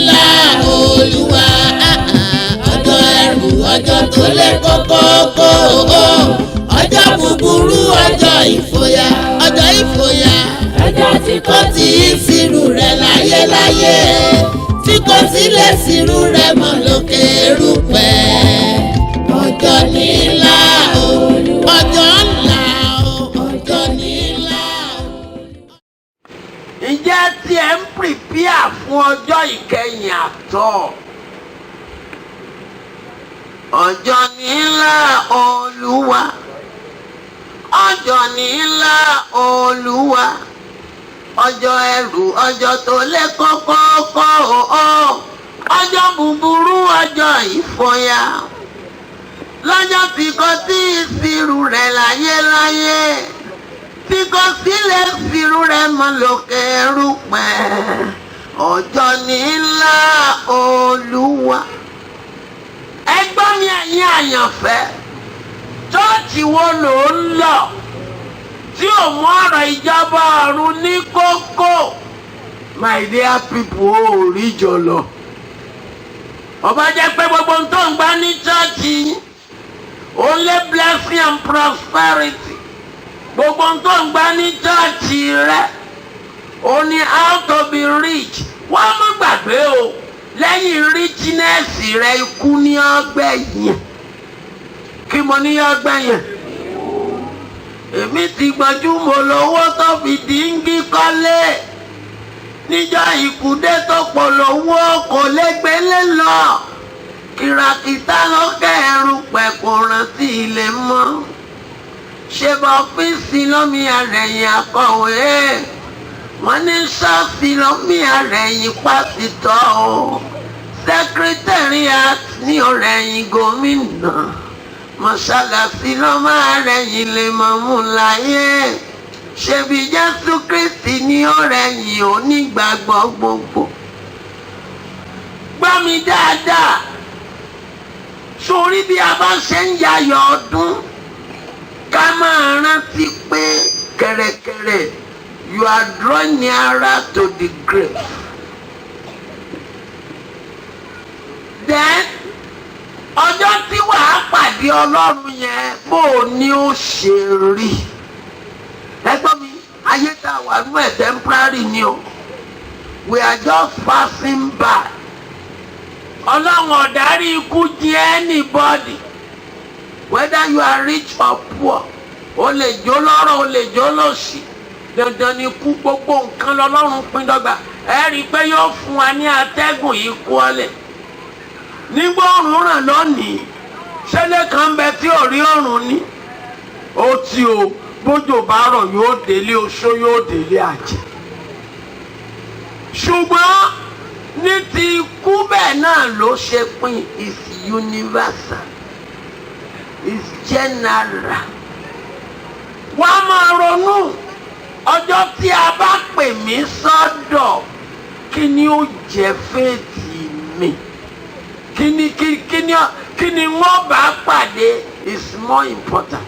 ńlá Olúwa, ọjọ́ ẹrù, ọjọ́ tó lé kókókó, ọjọ́ búburú, ọjọ́ ìfòyà, ọjọ́ ìfòyà, ọjọ́ tí kò tí ì sírú rẹ̀ láyéláyé, tí kò sí lè sírú rẹ̀ mọ́ lókè erùpẹ̀. Ọjọ́ ńlá Olúwa, ọjọ́ ńlá, ọjọ́ ńlá. Ǹjẹ́ tí ẹ ń pìpíà fún ọjọ́ ìkẹyìn àtọ̀? Ọjọ́ ńlá Olúwa, ọjọ́ ńlá Olúwa, ọjọ́ ẹrù, ọjọ́ tó lé kókókó, ọjọ́ búburú, ọjọ́ ìfòyà, lọ́jọ́ tí kò tí ì sírú rẹ̀ láyéláyé, tí kò sí lè sírú rẹ̀ mọ́ lókè erùpẹ̀. Ọjọ́ ńlá Olúwa. Ẹ gbọ́ mi ẹ̀yin àyànfẹ́, ṣọ́ọ̀ṣì wo lò ń lọ tí ò mú ọ̀rọ̀ ìjọba ọ̀run ní kókó? My dear people, ó rí jọ lọ. Ọba jẹ́ pé gbogbo ohun tó ń gbá ní ṣọ́ọ̀ṣì yín, only blessing and prosperity. Gbogbo ohun tó ń gbá ní ṣọ́ọ̀ṣì rẹ, ó ní how to be rich. Wọ́n mú gbàgbé o, lẹ́yìn richness rẹ ikú ní ọgbẹ́ yẹn. Kí mo ní ọgbẹ́ yẹn? Èmi ti gbọ́njú mo lówó tó fi díngí kọ́lé. Níjọ́ ìkúdé tó polówó kò lè gbélé lọ. Kìràkìtà lókè erùpẹ̀ kò rántí ilé mọ́. Ṣé bọ́ ọ́fíìsì lómi àrẹ̀yìn akọ̀wé? Wọ́n ní ṣọ́ọ̀ṣì lómi àrẹ̀yìn pásítọ̀ o. Secretariat ní ọ̀rẹ̀yìn gómìnà. Mọ́ṣáláṣí ló máa rẹ̀yìn lè mọ̀ mú láyé. Ṣebí Jésù Kristi ní ọ̀rẹ̀yìn onígbàgbọ́ gbogbo. Gbọ́ mi dáadáa. Sórí bí a bá ṣe ń yayọ̀ ọdún, ká máa rántí pé kẹ̀rẹ̀kẹ̀rẹ̀ you are drawing nearer to the grave. Then ọjọ́ tí wàá pàdé Ọlọ́run yẹn bó o ní ó ṣe rí. Ẹgbọ́n mi, ayé tá a wà nú ẹ̀ temporary ni o. We are just passing by. Ọlọ́run ọ̀dárí ikú jẹ́ anybody, whether you are rich or poor. O lè jó lọ́rọ̀, o lè jó lòṣì. Dandan ni ikú, gbogbo nǹkan lọ́lọ́run pín dọ́gba. Ẹ rí i pé yóò fún wa ní atẹ́gùn yìí kú ọlẹ̀. Nígbà òrùn ràn lónìí, ṣẹlẹ̀ kan bẹ tí ò rí òrùn ní. Ó ti o, bójò bá rọ̀ yóò délé oṣó, yóò délé àjẹ́. Ṣùgbọ́n ní ti ikú bẹ́ẹ̀ náà ló ṣe pín. Is universal, is general. Wọ́n á máa ronú ọjọ́ tí a bá pè mí sọ́dọ̀, kí ni ó jẹ́ fèètì mi? Kí ni wọ́n bá pàdé is more important.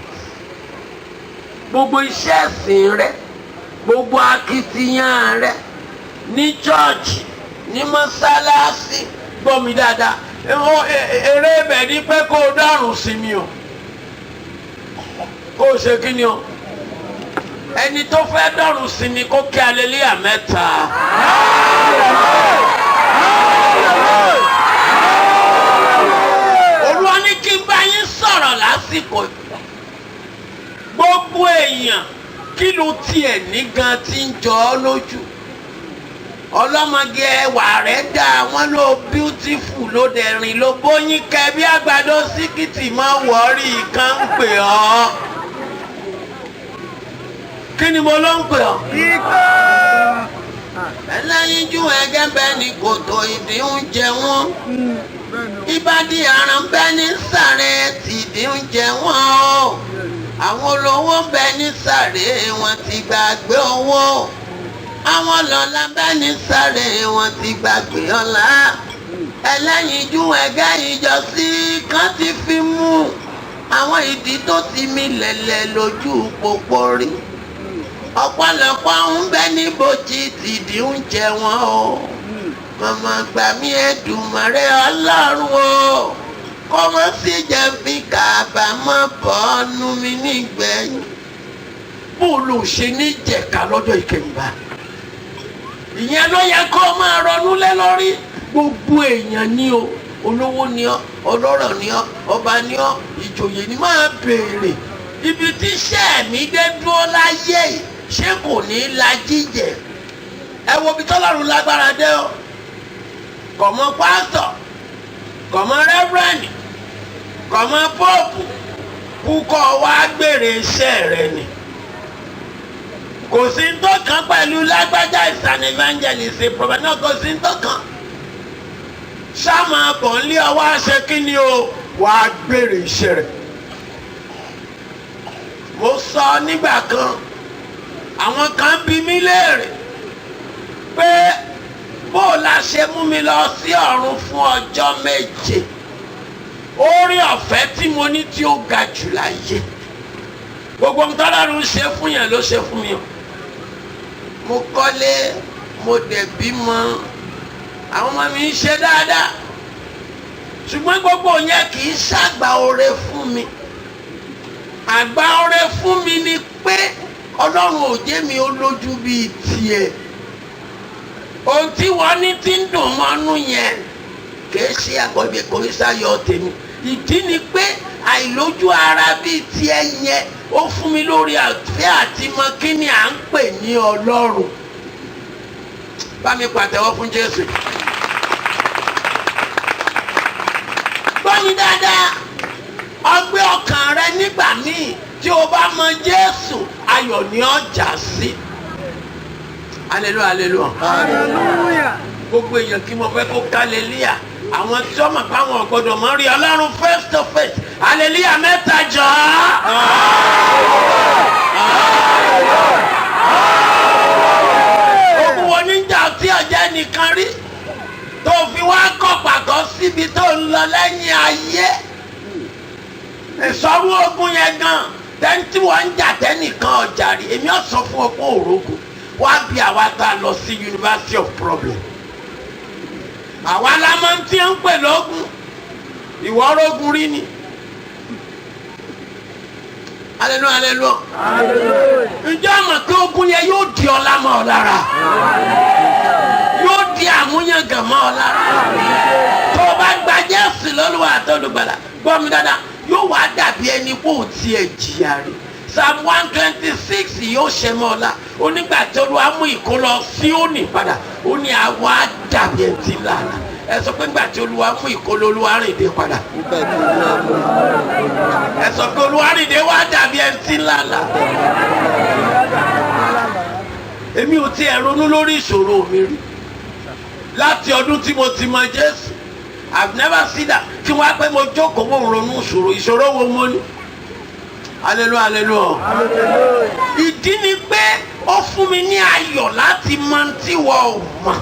Gbogbo iṣẹ́ ẹ̀sìn rẹ, gbogbo akitiyan rẹ ní chọ́ọ̀chì, ní mọ́sálásí, gbọ́ mi dáadáa. Eré ibẹ̀ ni pé kó o dárùn sí mi o. Kó o ṣe kí ni o? Ẹni tó fẹ́ dárùn sí mi kó kí hallelujah mẹ́ta. Olúwa ní kí n bá yín sọ̀rọ̀ lásìkò. Gbogbo èèyàn kí ló tiẹ̀ ní gan tí ń jọ ọ́ lójú? Ọlọ́mọge ẹwà rẹ̀ dá wọn ló beautiful ló dẹ̀rìn ló bóyín kẹ bí àgbàdo síkìtì máa wọ̀ọ́rì kan ń pè ọ́. Kí ni mo ló ń pè ọ́? Ẹlẹ́yinjú ẹgẹ́ bẹ́ẹ̀ ni kòtò ìdí ń jẹ wọ́n. Ìbàdí àrùn bẹ́ẹ̀ ní sàrẹ́ tìdí ń jẹ wọ́n o. Àwọn olówó bẹ́ẹ̀ ní sàrẹ́ wọn ti gbàgbé owó. Àwọn lọ́lá bẹ́ẹ̀ ní sàrẹ́ wọn ti gbàgbé ọlá. Ẹlẹ́yinjú ẹgẹ́ ìjọsí kan ti fi mú àwọn ìdí tó ti mì lẹ̀lẹ̀ lójú pópó rí. Ọ̀pọ̀lọpọ̀ ń bẹ níbojì tìdí ń jẹ wọ́n o. màmá gbà mí Èdùmàrè Ọlọ́run o, kó má sì jẹ́ fi kábàámọ̀ bọ́ọ̀nù mi nígbẹ̀yìn. bó ló ṣe ní jẹ̀ka lọ́jọ́ ìkẹyìn bá ìyẹn ló yẹ kó máa ronú lé lórí. gbogbo èèyàn ni o, olówó ni ọ́, ọlọ́rọ̀ ni ọ́, ọba ni ọ́, ìjòyè ni máa béèrè ibi tí iṣẹ́ mi dé dúró láyé yìí ṣé kò ní la jíjẹ. ẹ wo ibi tọ́lọ́run lágbára dé o, kò mọ pásítọ̀, kò mọ rẹ́fúrẹ́ǹdì, kò mọ póòpù, kúkọ́ wá gbèrè iṣẹ́ rẹ ni. kò sí ń tó kan pẹ̀lú lágbájá ìsàn evangelist prophet náà, kò sí ń tó kan. sáàmù àbọ̀nlé ọwọ́ àṣẹ kí ni o wàá gbèrè iṣẹ́ rẹ̀. mo sọ nígbà kan, àwọn kan bi mí léèrè pé bó la ṣe mú mi lọ sí ọ̀run fún ọjọ́ méje. oore ọ̀fẹ́ tí mo ní tí ó ga jù láyé, gbogbo nǹkan Ọlọ́run ṣe fún yẹn ló ṣe fún mi o. mo kọ́lé, mo dẹ̀ bímọ, àwọn ọmọ mi ń ṣe dáadáa, ṣùgbọ́n gbogbo yẹn kì í ṣàgbà oore fún mi. àgbà oore fún mi ni pé Ọlọ́run ò jẹ́ mi ó lójú bíi tiẹ̀. ohun tí wọ́n ní tí ń dùn mọ́nú yẹn kìí ṣe àkọ́bí kò ní sáyọ tèmi. ìdí ni pé àìlójú ara bíi tiẹ̀ yẹn ó fún mi lórí àfẹ́ àti mọ kí ni à ń pè ní Ọlọ́run. bá mi pàtẹ́wọ́ fún Jésù. gbọ́ mi dáadáa, ọgbẹ́ ọkàn rẹ nígbà míì tí o bá mọ Jésù ayọ̀ ni ó já sí. hallelujah hallelujah. Hallelujah. gbogbo èèyàn kí mo fẹ́ kó hallelujah. àwọn tí wọ́n mọ̀ pé àwọn ò gbọ́dọ̀ mọ̀ rí Ọlọ́run face to face, hallelujah mẹ́ta jọ. ogun wo ní jà tí ọjọ́ nìkan rí tó fi wá kọ́ pàgọ́ síbi tó ń lọ lẹ́yìn ayé. ìsọ̀rú ogun yẹn gan tẹ́ntì wọ́n ń jà tẹ́nìkan ọjà rí. èmi ò sọ fún ọ pé òrógùn wá bí àwa tá a lọ sí University of Problem. àwa la máa ń tí ń pè lógun, ìwọ rógun rí ni. hallelujah hallelujah. ǹjẹ́ àmọ̀ pé ogun yẹn yóò di ọlá mọ́ ọ lára, yóò di àmúyangàn mọ́ ọ lára. tó o bá gba Jésù lólúwa àtọ́lùgbàlà, gbọ́ mi dáadáa, yóò wá dàbí ẹni kó o tiẹ̀ jìyà rí. Psalm 126 yóò ṣe mọ́ ọ la. onígbà tí Olúwa mú ìkólọ Síónì padà, ó ní àwa dàbí ẹ̀ ti lànà. ẹ sọ pé nígbà tí Olúwa mú ìkólọ Olúwarìndé padà, ẹ sọ pé Olúwarìndé wá dàbí ẹ̀ ti lànà. èmi ò tiẹ̀ ronú lórí ìṣòro mi rí láti ọdún tí mo ti mọ Jésù. I've never seen that. kí wọ́n á pẹ́ mo jókòó mo ronú ìṣòro wo mo ní. hallelujah hallelujah. ìdí ni pé ó fún mi ní ayọ̀ láti mọ tí wọ́n ò mọ̀.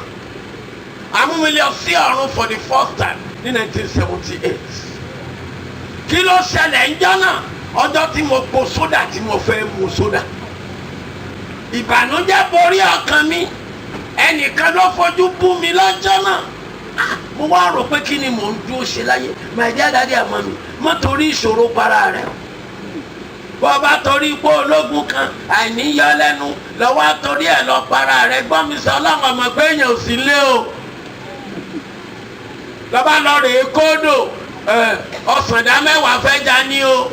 amúmilẹ̀ sí ọ̀run for the first time ní 1978. kí ló ṣẹlẹ̀ ńjọ́ náà? ọjọ́ tí mo po sódà tí mo fẹ́ mu sódà. ìbànújẹ́ borí ọkàn mi. ẹnìkan ló fojú bú mi lọ́jọ́ náà. mo wá rò pé kí ni mò ń dúró ṣe láyé. my dear daddy àmọ́ mi mọ́ torí ìṣòro para rẹ̀ o. bọ́ bá torí pé ológun kan àìníyọ lẹ́nu lọ́wọ́ torí ẹ̀ lọ para rẹ̀. gbọ́ mi sọ ọlọ́run ọmọ pé èèyàn ò sí lé o. lọ́ba lọ rèé kódò ọ̀sàndá mẹ́wàá fẹ́ já ní o.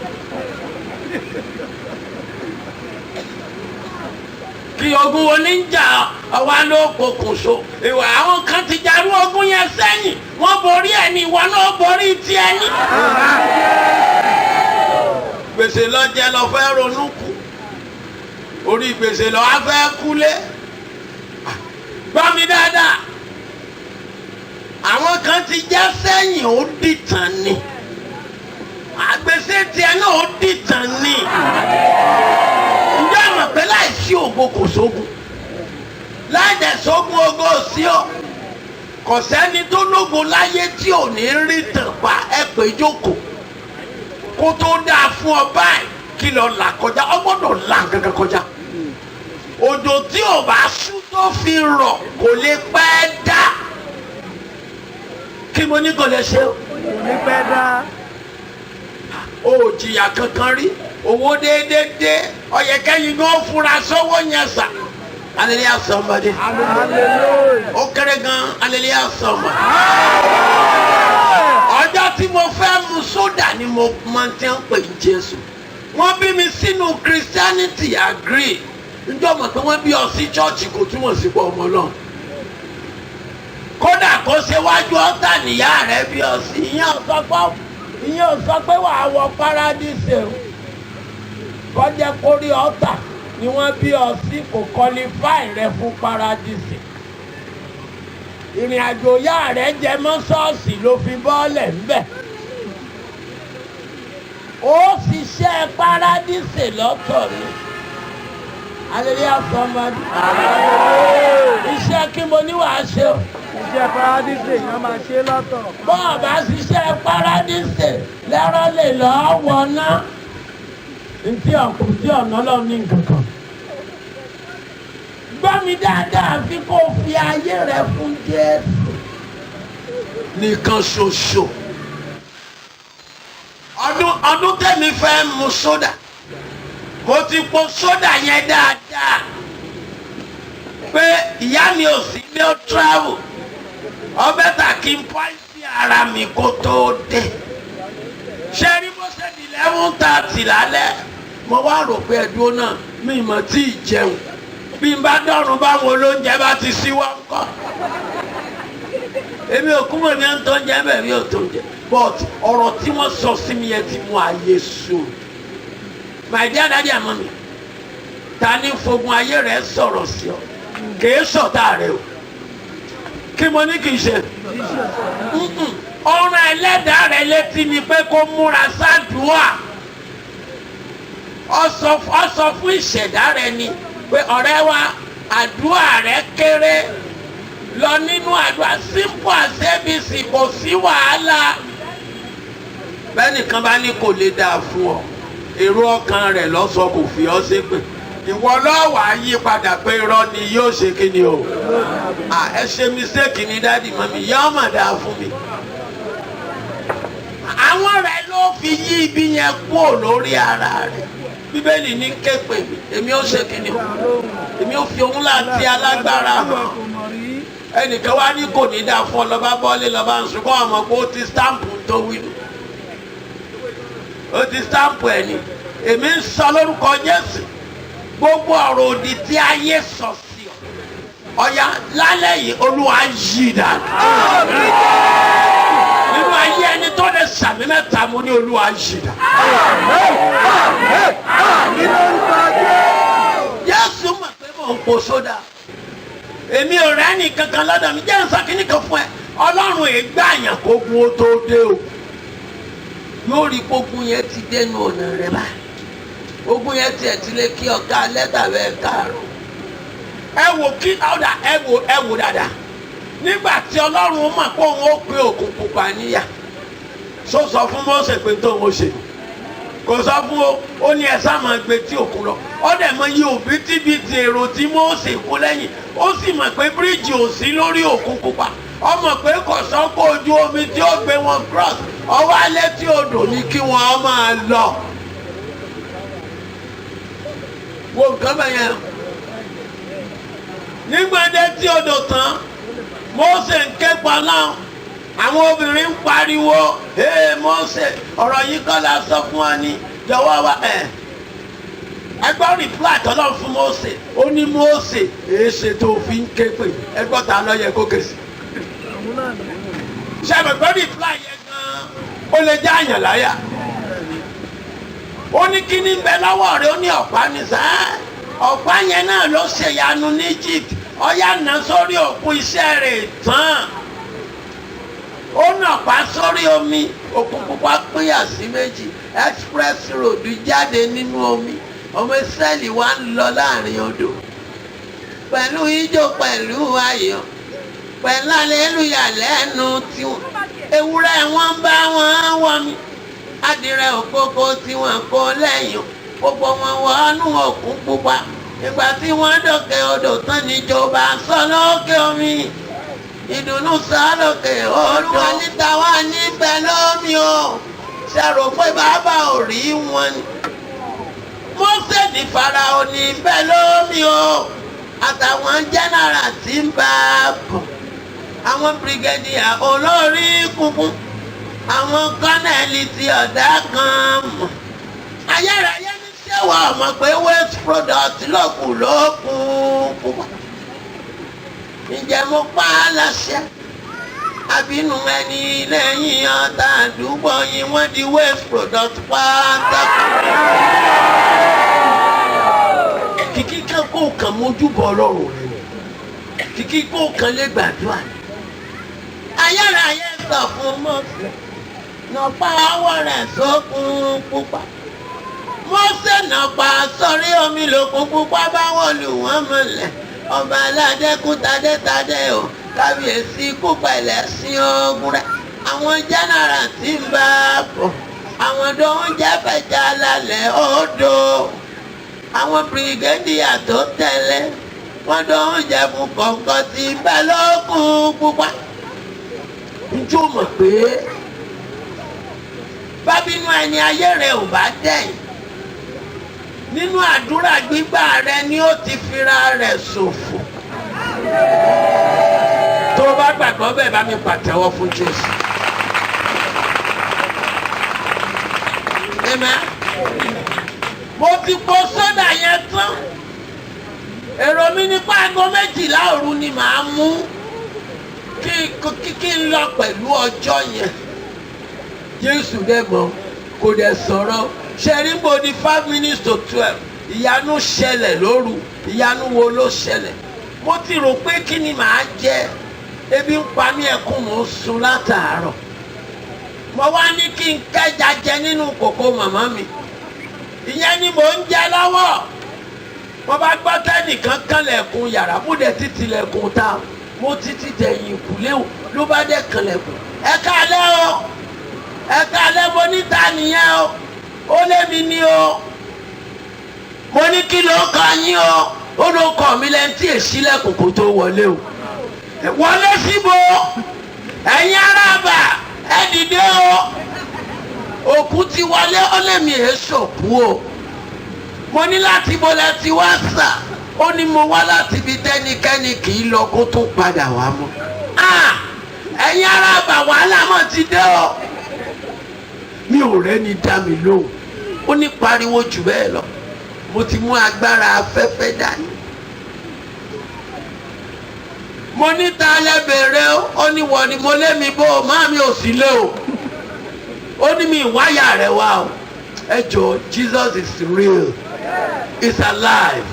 kí ogun wo ní jà ọwọ́ ló pokùnso. ìwà àwọn kan ti jarú ogun yẹn sẹ́yìn, wọ́n borí ẹ̀ ní ìwọ náà borí tiẹ̀ ní. gbèsè lọ jẹ lọ fẹ́ ronú kù, orí gbèsè lọ á fẹ́ kúlé. gbọ́ mi dáadáa, àwọn kan ti já sẹ́yìn ó dìtàn ni, àgbèsè tiẹ̀ náà ó dìtàn ni. ǹjẹ́ àmọ̀ pé láìsí ògo kò sógun, láìdẹ̀ sógun ògo sí ọ. kò sẹ́ni tó lógo láyé tí ò ní rí tàn pa ẹ pé jókòó kó tó dáa fún ọ báyìí kí lọ là kọjá. ọ gbọ́dọ̀ là gangan kọjá. òjò tí ò bá sú tó fi rọ̀ kò lè pẹ́ dá. kí mo ní kò lè ṣe o. kò ní pẹ́ dá. O ò jìyà kankan rí owó déédéé ó yẹ kẹ́yìn gan fura sówó yẹn sà. Hallelujah somebody. hallelujah. Ó kéré gan hallelujah somebody. Ọjọ́ tí mo fẹ́ mu sódà ni mo máa ti ń pè ní Jésù. Wọ́n bí mi sínú Christianity agree. Ǹjọ́ mọ̀ pé wọ́n bí ọ sí chọ́ọ̀chì kò túmọ̀ sí pé ọmọ náà. Kódà kó ṣe wájú ọ̀tá nìyá rẹ̀ bí ọ sí. Ìyẹn ò sọ pé wàá wọ paradíṣe o. Kọjá kórí ọ̀tá ni wọ́n bí ọ sí kò qualify rẹ fún paradíṣe. Ìrìn àjò ìyá rẹ̀ jẹ mọ́ ṣọ́ọ̀ṣì ló fi bọ́ọ̀lẹ̀ ńbẹ̀. Ó ṣiṣẹ́ paradíṣe lọ́tọ̀ ni. Hallelujah somebody. Iṣẹ́ kí mo ní wàá ṣe o. iṣẹ́ paradíṣe èèyàn máa ṣe lọ́tọ̀. Bọ́ọ̀ bá ṣiṣẹ́ paradíṣe lẹ́rọ lè lọ́ọ́ wọná. Ntí ọ̀kùn tí ọ̀nà lọ ní nǹkankan. Gbọ́ mi dáadáa fi kó fi ayé rẹ fún Jésù. Nìkan ṣoṣo. Ọdún tẹ́mi fẹ́ mu sódà. Mo ti po sódà yẹn dáadáa. Pé ìyá mi ò sí ilé ó travel. Ọbẹ̀ tà kí n pọ́ìsì ara mi kó tó dé. Ṣé rí bó ṣe di 11:30 lálẹ́? Mo wá rò pé ẹ̀dùn náà mi mọ̀ tí ì jẹun. Bí n bá dọ̀rùn báwọn olóúnjẹ bá ti síwọ́ ńkọ́. Èmi ò kúmọ̀ mi ń tó ń jẹ bẹ́ẹ̀ mi ò tó ń jẹ. But ọ̀rọ̀ tí wọ́n sọ sí mi yẹn ti mú ayé sùn. My dear daddy and mommy, ta ni fogun ayé rẹ̀ sọ̀rọ̀ sí ọ? Kìí sọ̀tá rẹ o. Kí mo ní kì í ṣe? Ọ̀ràn ẹlẹ́dàá rẹ létí ni pé kó múra sádùúà. Ó sọ fún ìṣẹ̀dá rẹ ni pé ọ̀rẹ́ wa àdúrà rẹ kéré lọ nínú àdúrà simple as ABC kò sí wàhálà. Bẹ́ẹ̀nìkan bá ní kò lè dáa fún ọ èrò ọkàn rẹ̀ lọ́sọ kò fi ọ́ ṣépè ìwọ lọ́wọ́ á yí padà pé irọ́ ni yóò ṣe kí ni o. Ẹ ṣe mistake ni dáàdì mọ́mí yá ọmọ dáa fún mi. Àwọn rẹ̀ ló fi yí ibi yẹn kúrò lórí ara rẹ̀. Bíbélì ní képe mi èmi ó ṣe kí ni o. Èmi ó fi òun láti alágbára hàn. Ẹnìkan wá ní kò ní dáa fún ọ lọ́ba bọ́ọ̀lì lọ́ba ń sunkún ọmọ pé ó ti stamp tó wílù. Ó ti stamp ẹ̀ ni. Èmi ń sọ lórúkọ Jésù. Gbogbo ọ̀rọ̀ òdì tí ayé sọ sí ọ. Ọ̀yà lálẹ́ yìí Olúwa yí dànù. Nínú ayé ẹni tó lè sàmì mẹ́ta mo ní Olúwa yí dànù. Jésù mọ̀ pé mò ń po sódà. Èmi ò rẹ́ ní kankan lọ́dọ̀ mi jẹ́ nsọ kínní kan fún ẹ. Ọlọ́run ègbà àyàn kó gun ó tó dé o. Yóò rí gbógun yẹn ti dénú ọ̀nà rẹ báyìí. Ogun yẹn tiẹ̀ ti lé kí ọ̀gá lẹ́tà bẹ́ẹ̀ káàró. Ẹ wò kí ọ̀dà ẹ wò dáadáa. Nígbà tí Ọlọ́run mọ̀ pé òun ó pe òkun pupa níyà. Sọ fún Mósè pé tóun ó ṣe. Kò sọ fún o, ó ní ẹ sá máa gbé tí òkun lọ. Ó dẹ̀ mọ iye òbítíbitì èrò tí Mósè kó lẹ́yìn. Ó sì mọ̀ pé bíríìjì ò sí lórí òkun pupa. Ó mọ̀ pé kò sọ́kò ojú omi tí ó gbé wọn cross. Ọwọ́ alẹ́ tí odò ní kí wọ́n máa lọ. Wo nǹkan bẹ́ẹ̀ yẹn. Nígbà dé tí odò tán, Mósè ń ké pa náà. Àwọn obìnrin ń pariwo, "Ee Mósè, ọ̀rọ̀ yìí kọ́ la sọ fún wa ní jọ̀wọ́ wa ẹ̀." Ẹgbọ́n reply tọ́lọ́ fún Mósè. Ó ní Mósè, èé ṣe tó fi ń ké pè. Ẹgbọ́n ta ló yẹ kó ké sí. Ṣé ẹgbẹ́ reply yẹn gan-an ó lè já àyàn láyà. Ó ní kí ní bẹ lọ́wọ́ rẹ̀ ó ní ọ̀pá ní sáà. Ọ̀pá yẹn náà ló ṣèyanu ní Egypt. Ọ̀yá nà sórí òkun iṣẹ́ rẹ̀ tán. Ó nàpá sórí omi òkun pupa pínyà sí méjì. Express road jáde nínú omi. Ọmọ Ísírẹ́lì wá ń lọ láàrin odò. Pẹ̀lú ijó pẹ̀lú ayọ̀. Pẹ̀lú aleluya lẹ́nu tiwọn. Ewúrẹ́ wọn bá wọn wọ̀ mí. Adìrẹ òkókó tí wọn kó lẹ́yìn. Gbogbo wọn wọnú òkun pupa. Ìgbà tí wọ́n dókè odò tán níjọba sọ lókè omi. ìdùnnú sálòkè odò níta wà níbẹ̀ lómi o ṣe rò pé bàbá ò rí wọn ni. Mósè ní Fáráò níbẹ̀ lómi o àtàwọn jẹ́nàrà tí ń bá a bọ̀ àwọn brigadier olórí kúnkún àwọn kọ́nẹ́ẹ̀lì tí ọ̀dà kan mọ̀. Ayérayé ní ṣéwà mọ̀ pé waste product lókun púpọ̀. Ǹjẹ́ mo pa á láṣẹ? Àbínú ẹni lẹ́yìn ọ̀tá àdúgbò yín wọ́n di waste product pátákó. Kìkì kan kó kàn mójúbọ Ọlọ́run rẹ̀ ni. Kìkì kó kàn lè gbàdúrà. Ayérayé sọ fún Mósè nàpa ọwọ́ rẹ̀ sókun pupa. Mósè nàpa sórí omi lòkun pupa báwọn lù wọ́n mọ́lẹ̀. Ọba aládé kú tadétadé o kábíyèsí kú pẹ̀lẹ́ sí ogun rẹ̀. Àwọn jẹ́nàrà tí ń bá a bọ̀ àwọn tó ń jẹ́ fẹ̀jà lálẹ́ odò. Àwọn brigadier tó tẹ̀lé wọ́n tó ń jẹ́ fún kọ̀ọ̀kan tí ń bẹ lókun pupa. Njó mọ̀ pé bábínú ẹni ayé rẹ̀ ò bá dẹ̀yìn nínú àdúrà gbígbà rẹ̀ ni ó ti fira rẹ̀ ṣòfò. Tó o bá gbàgbọ́ bẹ́ẹ̀ bá mi pàtẹ́wọ́ fún Jésù. Amen. Mo ti po sódà yẹn tán. Èrò mi nípa aago 12 òru ni màá mú kí n lọ pẹ̀lú ọjọ́ yẹn. Jésù dẹ̀ mọ̀ kò dẹ̀ sọ̀rọ̀ ṣẹ́rí mo di 5 minutes to 12 ìyanu ṣẹlẹ̀ lóru. Ìyanu wo ló ṣẹlẹ̀? Mo ti rò pé kí ni màá jẹ, ebi ń pa mí ẹkún mò ń sun látàárọ̀. Mo wá ní kí n kẹ́ja jẹ nínú kòkó màmá mi, ìyẹn ni mò ń jẹ lọ́wọ́. Mo bá gbọ́ tẹ́nìkan kànlẹ̀kùn yàrá mo dẹ̀ ti tilẹ̀kùn ta, mo ti tẹ̀yìn ìkùlé o ló bá dẹ̀ kànlẹ̀kùn. Ẹ káalẹ́ o, ẹ káalẹ́ mo níta nìyẹn o, ó lé mi ní o. Mo ní kí ló kọ yín o, ó ló kọ mi lẹ́ni tí èsì lẹ́kùn kó tó wọlé o. Wọlé síbo, ẹ̀yin arábà ẹ dìde o, òkú ti wọlé ó lé mi èso kú o. Mo ní láti bo lẹ ti wá sà, ó ní mo wá láti ibi tẹ́nikẹ́ni kì í lọ kó tó padà wá mọ́. Ẹ̀yin arábà wàhálà mọ̀ ti dé o. Mi ò rẹ́ni dá mi lóhùn, ó ní pariwo jù bẹ́ẹ̀ lọ. Mo ti mú agbára afẹ́fẹ́ dání. Mo ní ta lẹ bèrè o, ó ní wọ ni mo lé mi bó o, má mi ò sí lé o. Ó ní mi ìwáyà rẹ wá o. Ẹ jọ̀ọ́, Jesus is real, he's alive.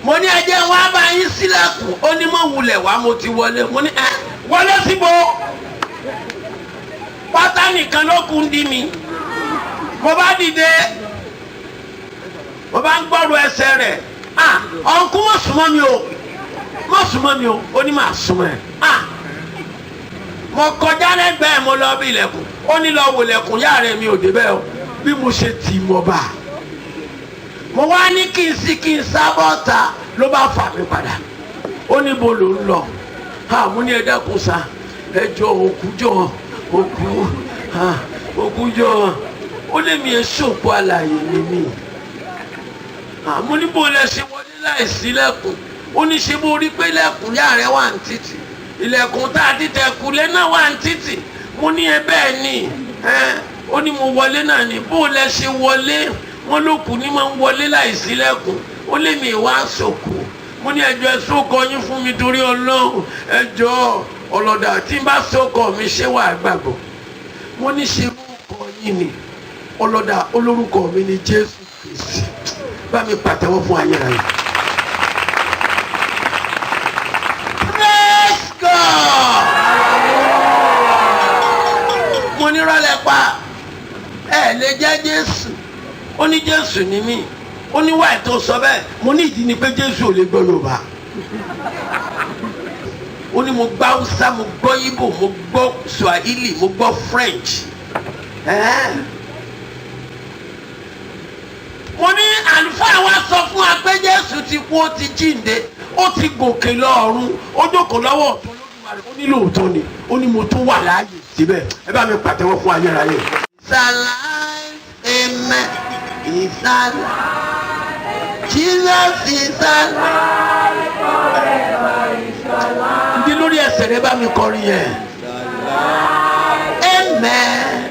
Mo ní ẹ jẹ́ wá bá yín sílẹ̀kùn, ó ní mo wulẹ̀ wá mo ti wọlé. Mo ní wọlé síbo. Pátá nìkan ló kù ń dí mi. Mo bá dìde, mo bá ń gbọ́rọ̀ ẹsẹ̀ rẹ̀. Ọ̀nkú mọ̀ súnmọ́ mi o, mọ̀ súnmọ́ mi o, ó ní màá súnmọ́ ẹ̀. Mo kọjá lẹ́gbẹ̀ẹ́ mo lọ bí ilẹ̀kùn, ó ní lọ wò lẹ̀kùn yá rẹ̀ mi ò débẹ̀ o, bí mo ṣe tì mọ̀ bá. Mo wá ní kí n sábọ̀ ta ló bá fà mí padà. Ó ní bo ló ń lọ. Mo ní ẹ dákun sa, ẹ jọ òkú jọ òkú jọ. Ó lé mi èsòpọ̀ àlàyé ni mí. Mo ní bó lẹ ṣe wọlé láìsí lẹ́kùn. Ó ní ṣe bó rí pé lẹ́kùn yá rẹ̀ wà ní títì. Ilẹ̀kùn tá a ti tẹ̀kùlé náà wà ní títì. Mo ní ẹ bẹ́ẹ̀ ni. Ó ní mo wọlé náà ni. Bó lẹ ṣe wọlé? Wọ́n ló kù ní máa ń wọlé láìsí lẹ́kùn. Ó lé mi wá sòkò. Mo ní ẹjọ́ ẹ sókọ yín fún mi torí Ọlọ́run. Ẹjọ́ ọlọ́dà tí n bá sókọ mi ṣé wàá gbàgbọ́. Mo ní ṣe orúkọ yín ni. Ọlọ́dà olórúkọ mi ni Jésù Kristi. Bá mi pàtẹ́wọ́ fún ayérayé. Praise God. Mo ní rọ́lẹ̀ pa ẹ lè jẹ́ Jésù. Ó ní Jésù ni mí. Ó ní wáyé tó sọ bẹ́ẹ̀. Mo ní ìdí ni pé Jésù ò lè gbọ́ Yorùbá. Ó ní mo gbọ́ Hausa, mo gbọ́ Igbo, mo gbọ́ Swahili, mo gbọ́ French. Mo ní àlùfáà wa sọ fún wa pé Jésù ti kú ó ti jíǹde. ó ti gòkè lọ́run ó jókòó lọ́wọ́ ọ̀tún Olódùmarè ó ní lóòótọ́ ni ó ní mo tún wà láàyè síbẹ̀ ẹ bá mi pàtẹ́wọ́ fún ayérayé. It's alive, amen. It's alive. Jesus is alive. Ndí lórí ẹsẹ̀ rẹ bá mi kọrin yẹn. Amen.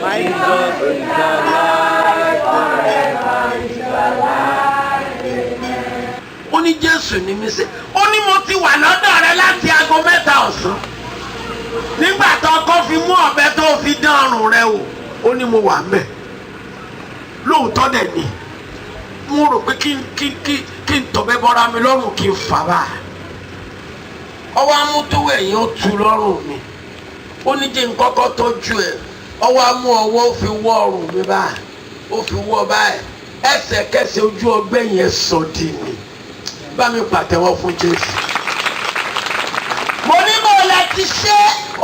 My God is alive forever. He's alive. Ó ní Jésù ní mí sẹ́ ó ní mo ti wà lọ́dọ̀ rẹ láti aago 3 ọ̀sán nígbà tó kọ́ fi mú ọ̀bẹ tó fi dán ọrùn rẹ wò ó ní mo wà ńbẹ̀ lóòótọ́ dẹ̀ ni mo rò pé kí n tọ̀bẹ bọ́ra mi lọ́rùn kí n fà báyìí ọwọ́ amútówó ẹ̀yìn ó tu lọ́rùn mi ó ní jẹ́ n kọ́kọ́ tọ́jú ẹ̀ ọwọ́ amú ọwọ́ ó fi wọ́ ọrùn mi báyìí ó fi wọ́ báyìí ẹsẹ̀kẹsẹ̀ ojú ọgbẹ́ yẹn sọ di mi bá mi pàtẹ́wọ́ fún Jésù. Mo ní bó la ti ṣe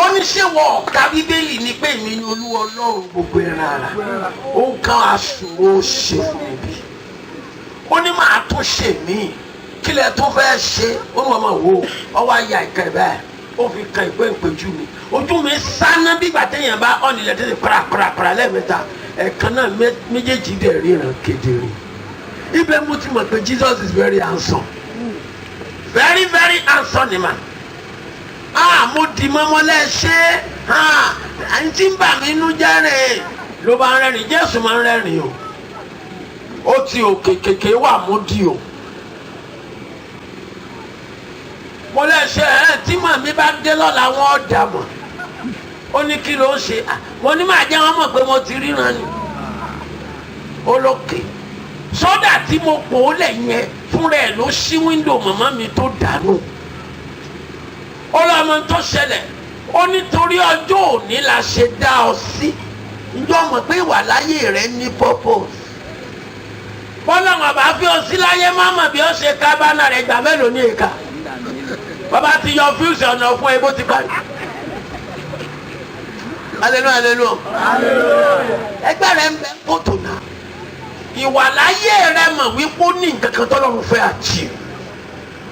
oníṣèwọ̀ ọ̀ka Bíbélì ni pé mi ni Olúwa Ọlọ́run gbogbo ẹran ara ó ń kán aṣòro ṣe fún mi bí ó ní màá tún ṣe mí kílẹ̀ tó fẹ́ ṣe ó ní wọ́n máa wò ọwọ́ àyà ìka ẹ̀ báyìí ó fi kan ìpè ìpéjú mi ojú mi sáná bí gbàtẹ́yìn bá ọ̀nìlẹ̀ tẹ́lẹ̀ parapara lẹ́ẹ̀mẹ́ta ẹ̀kan náà méjèèjì dẹ̀ ríran kedere ibẹ̀ mo ti mọ̀ pé Jesus is very handsome very very handsome ni ma mo di mọ́mọ́ lẹ́ṣẹ́ ẹni tí ń bà mí nú jẹ́rẹ̀ ló bá ń rẹ́rìn Jésù máa ń rẹ́rìn o ó ti òkè kékeré wà mú di o mo lẹ́ṣẹ́ tí màmí bá dé lọ́la wọn ọ̀dà mọ̀ ó ní kí ló ń ṣe mo ní màá jẹ́ wọn mọ̀ pé mo ti ríran ni ó lókè sọ́dà tí mo pò ó lẹ̀ yẹn fúnra ẹ̀ ló ṣí wíńdò màmá mi tó dànù ó lọ́mọ tó ṣẹlẹ̀ ó nítorí ọjọ́ òní la ṣe dá ọ sí ǹjọ́ mọ̀ pé ìwà láyé rẹ ní purpose bọ́lá wọn bá fi ọ sí láyé má mọ̀ bí ó ṣe ká bánà rẹ̀ gbà mélòó ní ìka bàbá ti yọ fíùsì ọ̀nà fún ẹ bó ti parí. Hallelujah. Ẹgbẹ́ rẹ̀ ń bẹ kótó náà ìwà láyé rẹ mọ̀ wípé ó ní nǹkan kan tọ́lọ́run fẹ́ àjí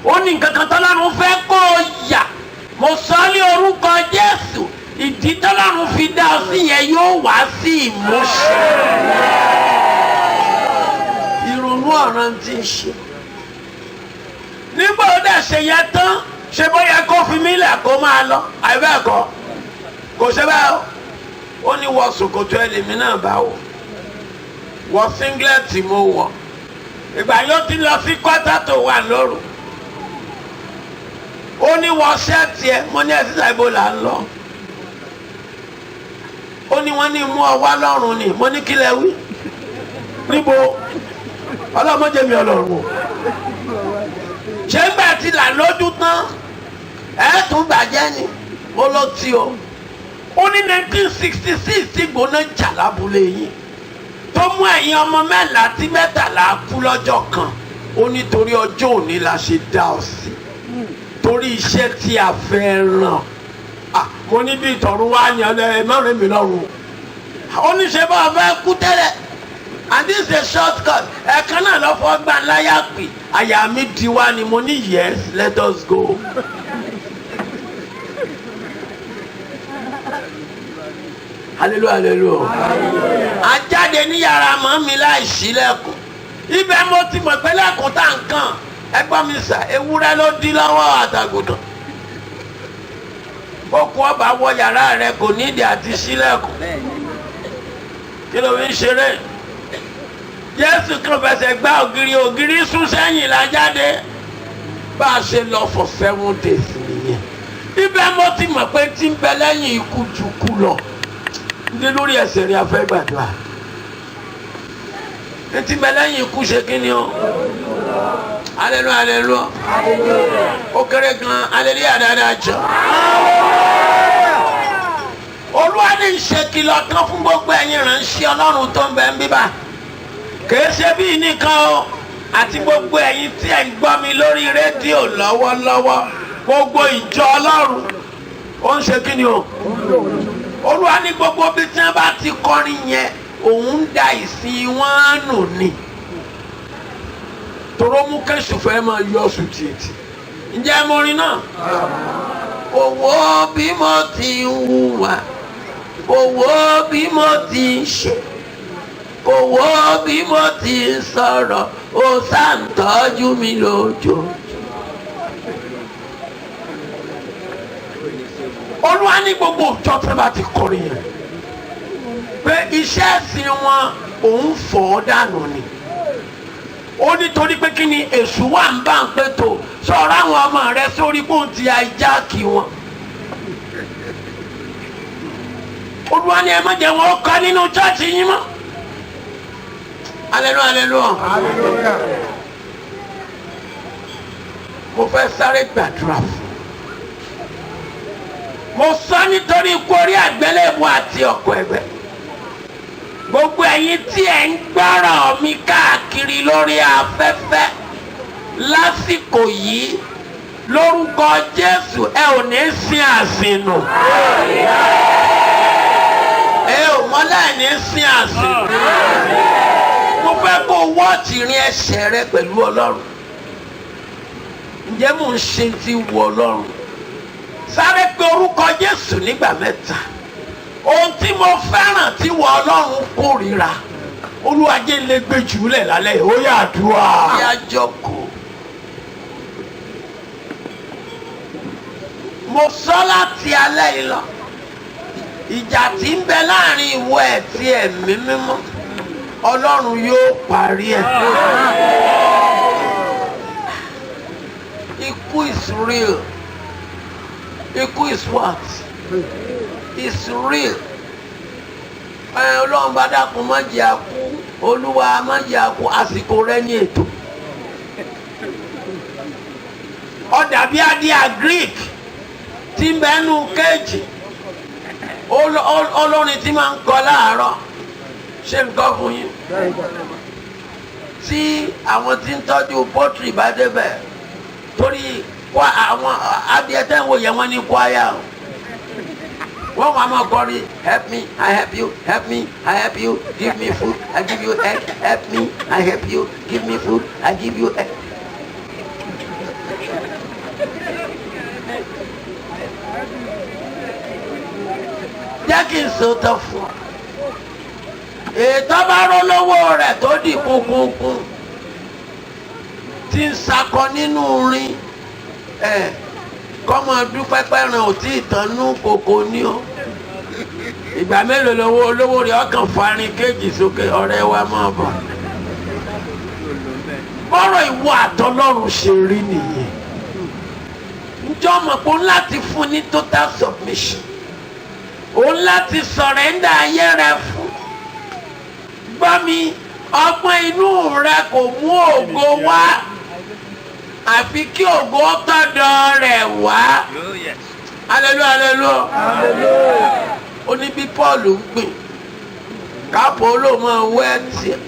ó ní nǹkan kan tọ́lọ́run fẹ́ kó o yà mo sọ ní orúkọ Jésù ìdí tọ́lọ́run fi dá ọ sí yẹn yóò wá sí ìmúṣẹ. Ìrònú ọ̀ràn ti ń ṣe nígbà ó dẹ̀ ṣe yẹn tán ṣe bóyá kó fi mí lẹ̀ kó máa lọ àìbẹ́ẹ̀kọ́ kò ṣe bẹ́ẹ̀ ó ní wọ ṣòkòtò ẹlẹ́mí náà bá wọ̀ wọ singlet mo wọ̀ ìgbà yóò ti lọ sí kọ́tà tó wà lóru ó ní wọ ṣẹ́ẹ̀tì ẹ mo ní ẹ̀sìn ìbò là ń lọ ó ní wọ́n ní mú ọ wá lọ́rùn ni mo ní kílẹ̀ wí níbo ọlọ́mọdé mi ọlọ́run o ṣé gbà tí là lójú tán ẹ̀ tún bàjẹ́ ni mo lọ tí o ó ní 1966 tí gbóná jà lábúlé yìí tó mú ẹ̀yin ọmọ 13 kú lọ́jọ́ kan ó nítorí ọjọ́ òní la ṣe dá ọ sí torí iṣẹ́ tí a fẹ́ ràn mo ní bí ìtọ̀run wá yan ẹ má rìn mí lọ́rùn ó ní ṣe bá ọ fẹ́ kú tẹ́lẹ̀ and this is a short cut ẹ̀kan náà lọ́fọ́ gbà láyà pé àyà mi di wá ni mo ní yes let us go. Hallelujah. Ajáde ní yàrá mọ́ mi láì ṣílẹ̀kùn ibẹ̀ mo ti mọ̀ pé lẹ́kùn tá n kàn ẹgbọ́n mi sà ewúrẹ́ ló dí lọ́wọ́ àtàgùdàn bókun ọba wọ yàrá rẹ kò nídìí àti ṣílẹ̀kùn kí ló fi ń ṣeré Jésù kan fẹsẹ̀ gbá ògiri sún sẹ́yìn la jáde bá a ṣe lọ for 7 days nìyẹn ibẹ̀ mo ti mọ̀ pé tí ń bẹ lẹ́yìn ikú ju kú lọ ní lórí ẹsẹ̀ ni a fẹ́ gbàdúrà etí bẹ lẹ́yìn ikú ṣe kí ni o hallelujah ó kéré gan hallelujah dáadáa jọ Olúwa ní ṣe kìlọ̀ kan fún gbogbo ẹ̀yin ìránṣẹ́ Ọlọ́run tó ń bẹ ń bíbá kìí ṣe bí nìkan o àti gbogbo ẹ̀yin tí ẹ̀ ń gbọ́ mi lórí rédíò lọ́wọ́lọ́wọ́ gbogbo ìjọ Ọlọ́run ó ń ṣe kí ni o Olúwa ní gbogbo bí tí wọ́n bá ti kọrin yẹn òun da ìsìn wọn nù ni toró mú kẹ́sù fẹ́ máa yọ sùn tìtì. Ǹjẹ́ mo rin náà? Owó bí mo ti ń hùwà, owó bí mo ti ń ṣe, owó bí mo ti ń sọ̀rọ̀, ó ṣáà ń tọ́jú mi lójoojúmọ́. Olúwa ní gbogbo ọjọ́ tó bá ti kọrin yẹn pé iṣẹ́ ẹ̀sìn wọn òun fọ̀ ọ́ dànù ni. Ó nítorí pé kí ni èṣù wà ń bá ń pé tó sọ̀rọ̀ àwọn ọmọ rẹ sórí bóun ti àìjáàkì wọn. Olúwa ní ẹ má jẹ́ wọn kọ́ nínú chọ́ọ̀chì yín mọ́. Hallelujah, hallelujah. Hallelujah. Mo fẹ́ sáré gbàdúrà fún. Mo sọ nítorí ikú orí àgbélébùú àti ọ̀pọ̀ ẹ̀gbẹ́. Gbogbo ẹ̀yin tí ẹ̀ ń gbọ́rọ̀ mi káàkiri lórí afẹ́fẹ́ lásìkò yìí lórúkọ Jésù ẹ ò ní sin àsìnù. Ẹ ò mọ́lẹ̀ ní sin àsìnù. Mo fẹ́ kó wọ́ọ̀tì rin ẹsẹ̀ rẹ pẹ̀lú Ọlọ́run. Ǹjẹ́ mò ń ṣe ti wù Ọlọ́run? Sáré pé orúkọ Jésù nígbà mẹ́ta. Ohun tí mo fẹ́ràn tí wọ Ọlọ́run kórìíra. Olúwa jẹ́ lè gbé jùlẹ̀ lálẹ́ ó yá àdúrà. Kí a jókòó. Mo sọ láti alẹ́ yìí lọ. Ìjà tí ń bẹ láàrin ìwọ ẹ̀ tí ẹ̀mí mímọ́. Ọlọ́run yóò parí ẹ̀. Ikú is real. Ikú is what? It's real. Ọlọ́run bá dákun má jẹ́ a kú. Olúwa má jẹ́ a kú. Àsìkò rẹ ní ètò. Ó dàbí adìẹ Greek tí ń bẹ́nu kéèjì. Olórin tí máa ń kọ láàárọ̀. Ṣé nǹkan fún yín? Tí àwọn tí ń tọ́jú pọ́tìrì bá débẹ̀ torí àwọn adìẹ tẹ́ ń wò yẹn wọ́n ní kwaya o. Wọ́n wà máa kọrin help me I help you, help me I help you, give me food I give you egg, help me I help you, give me food I give you egg. Jẹ́ kí n sòótọ́ fún ọ. Ètò bá rólówó rẹ̀ tó di kúnkúnkún tí ń sakọ nínú rin kọ́mọ dúpẹ́ pẹ́ràn ò tí ì tánú kòkó ní o. Ìgbà mélòó lówó olówó rẹ̀ ọkàn farin kéjì sókè ọ̀rẹ́ wa máa bọ̀. Bọ́rọ̀ ìwọ àtọlọ́run ṣe rí nìyẹn. Ǹjọ́ mọ̀ pé ó ń láti fún ní total submission. Ó ń láti sọ̀rẹ́ńdà ayé rẹ fún. Gbọ́ mi, ọgbọ́n inú rẹ kò mú ògo wá. Àfi kí ògo tọ̀dọ̀ rẹ̀ wá. Hallelujah, hallelujah. Ó ní bí Paul ń gbìn kápò ló máa wẹ́ tiẹ̀.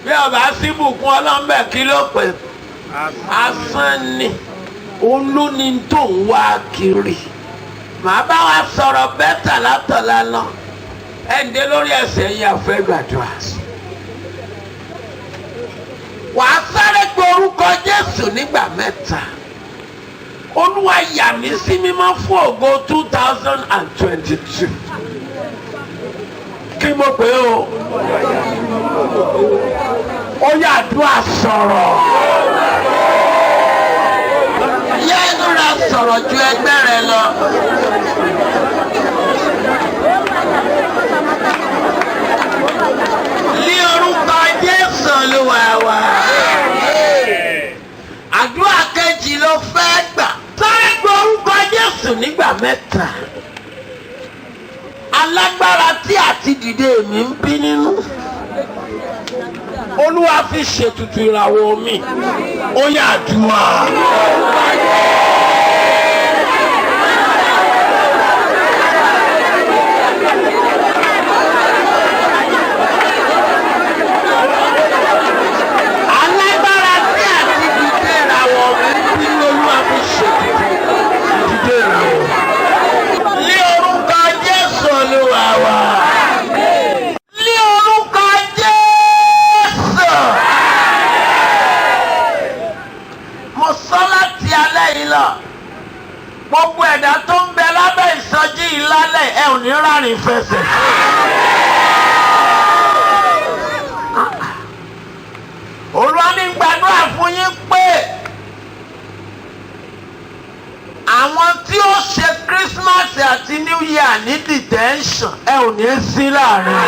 Bí ọba síbùkún ọlọ́mbẹ̀ kí ló pè? Asán ni. Òun ló ní tó ń wá kiri. Màá bá wa sọ̀rọ̀ bẹ́tà látọ̀lá lọ. Ẹ̀ǹdé lórí ẹsẹ̀ yìí àfẹ́ gbàdúrà. Wàá sáré gbé orúkọ Jésù nígbà mẹ́ta. Olúwa yà mí sí mímọ́ fún ògo 2022. Kí mo pè o? Ó yá àdúrà sọ̀rọ̀. Yẹ́nu ra sọ̀rọ̀ ju ẹgbẹ́ rẹ lọ. Ní orúkọ Jésù Olúwa wa. Àdúrà kejì ló fẹ́ gbà. Sáré gbé orúkọ Jésù nígbà mẹ́ta. Alágbára tí àti dìde mi ń bí nínú. Olúwa fi ṣètùtù ìràwọ̀ mi. Ó yá àdúrà. ní rárìn fẹsẹ̀. Olúwa ní gbàdúrà fún yín pé àwọn tí ó ṣe Christmas àti New Year ní detention ẹ ò ní sí láàrin.